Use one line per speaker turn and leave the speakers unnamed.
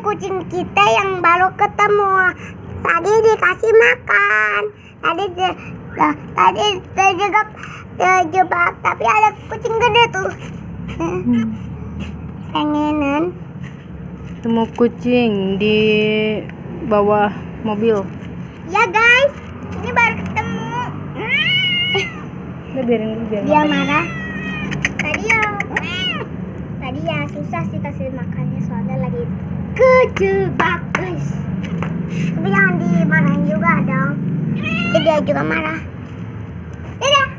kucing kita yang baru ketemu. Tadi dikasih makan. Tadi terjebak, tapi ada kucing gede tuh. Pengenan
Temu kucing di bawah mobil.
ya guys, ini baru ketemu.
Udah biarin
Dia
makan.
marah. Tadi ya susah sih kasih makannya soalnya lagi kejebak guys. Tapi jangan dimarahin juga dong. Jadi dia juga marah. Dadah.